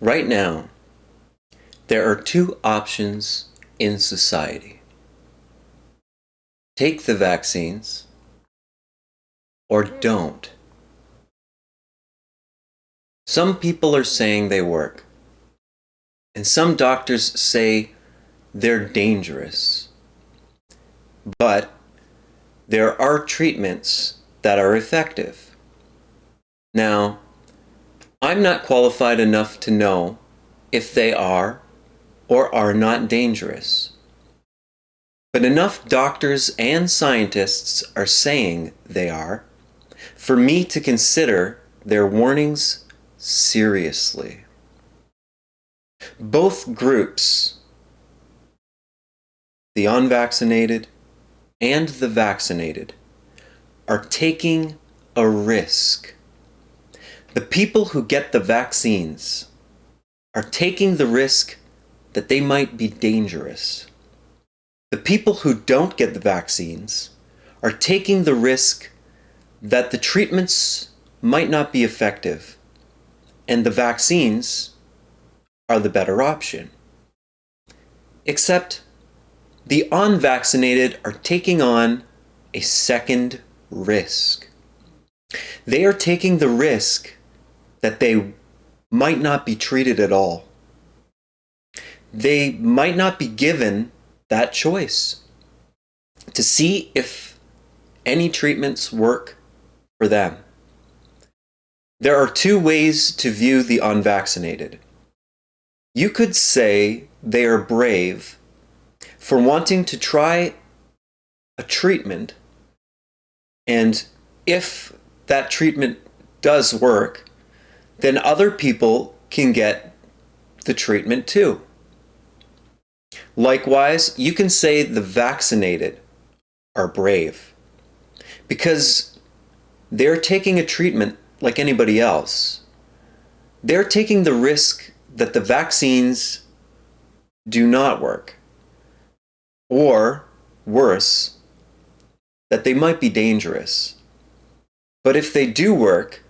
Right now, there are two options in society. Take the vaccines or don't. Some people are saying they work, and some doctors say they're dangerous. But there are treatments that are effective. Now, I'm not qualified enough to know if they are or are not dangerous. But enough doctors and scientists are saying they are for me to consider their warnings seriously. Both groups, the unvaccinated and the vaccinated, are taking a risk. The people who get the vaccines are taking the risk that they might be dangerous. The people who don't get the vaccines are taking the risk that the treatments might not be effective, and the vaccines are the better option. Except the unvaccinated are taking on a second risk. They are taking the risk that they might not be treated at all. They might not be given that choice to see if any treatments work for them. There are two ways to view the unvaccinated. You could say they are brave for wanting to try a treatment, and if that treatment does work, then other people can get the treatment too. Likewise, you can say the vaccinated are brave because they're taking a treatment like anybody else. They're taking the risk that the vaccines do not work, or worse, that they might be dangerous. But if they do work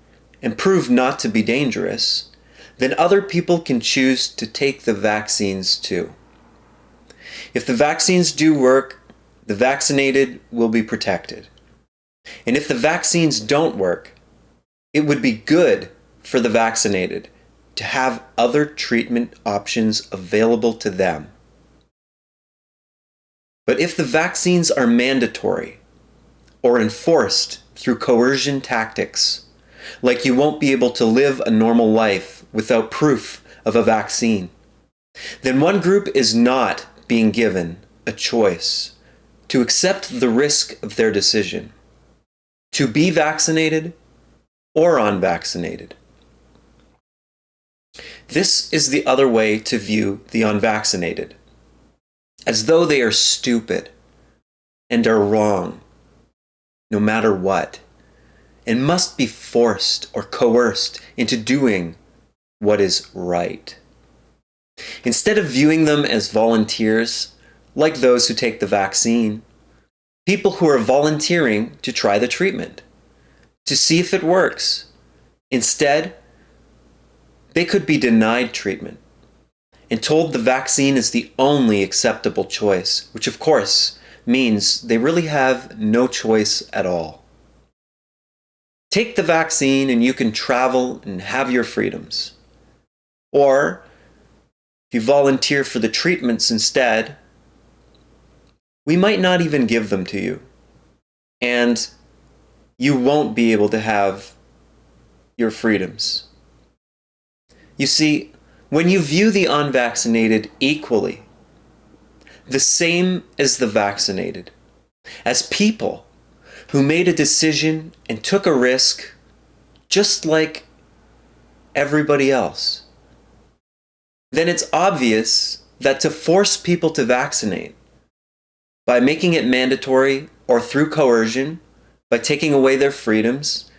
and prove not to be dangerous, then other people can choose to take the vaccines too. If the vaccines do work, the vaccinated will be protected. And if the vaccines don't work, it would be good for the vaccinated to have other treatment options available to them. But if the vaccines are mandatory or enforced through coercion tactics, like you won't be able to live a normal life without proof of a vaccine, then one group is not being given a choice to accept the risk of their decision, to be vaccinated or unvaccinated. This is the other way to view the unvaccinated, as though they are stupid and are wrong, no matter what, and must be forced or coerced into doing what is right. Instead of viewing them as volunteers, like those who take the vaccine, people who are volunteering to try the treatment, to see if it works. Instead, they could be denied treatment and told the vaccine is the only acceptable choice, which of course means they really have no choice at all. Take the vaccine and you can travel and have your freedoms. Or, if you volunteer for the treatments instead, we might not even give them to you, and you won't be able to have your freedoms. You see, when you view the unvaccinated equally, the same as the vaccinated, as people who made a decision and took a risk just like everybody else, then it's obvious that to force people to vaccinate by making it mandatory or through coercion, by taking away their freedoms,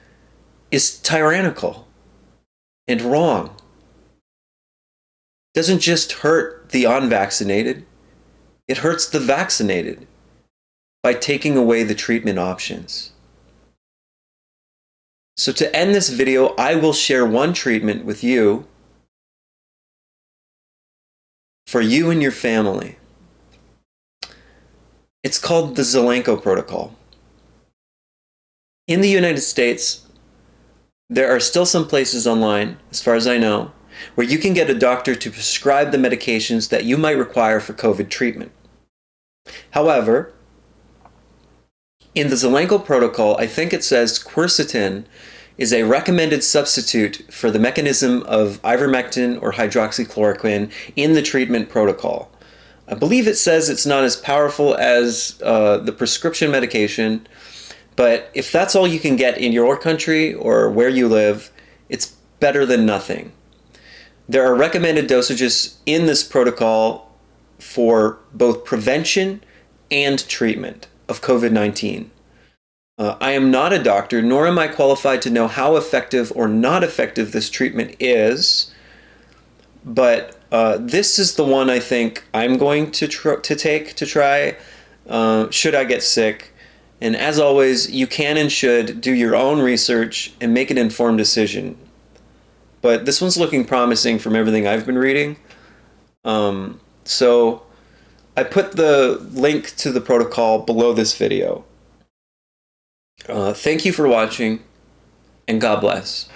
is tyrannical and wrong. It doesn't just hurt the unvaccinated, it hurts the vaccinated by taking away the treatment options. So to end this video, I will share one treatment with you for you and your family. It's called the Zelenko Protocol. In the United States, there are still some places online, as far as I know, where you can get a doctor to prescribe the medications that you might require for COVID treatment. However, in the Zelenko Protocol, I think it says quercetin is a recommended substitute for the mechanism of ivermectin or hydroxychloroquine in the treatment protocol. I believe it says it's not as powerful as the prescription medication, but if that's all you can get in your country or where you live, it's better than nothing. There are recommended dosages in this protocol for both prevention and treatment of COVID-19. I am not a doctor, nor am I qualified to know how effective or not effective this treatment is, but this is the one I think I'm going to try should I get sick. And as always, you can and should do your own research and make an informed decision. But this one's looking promising from everything I've been reading. So I put the link to the protocol below this video. Thank you for watching, and God bless.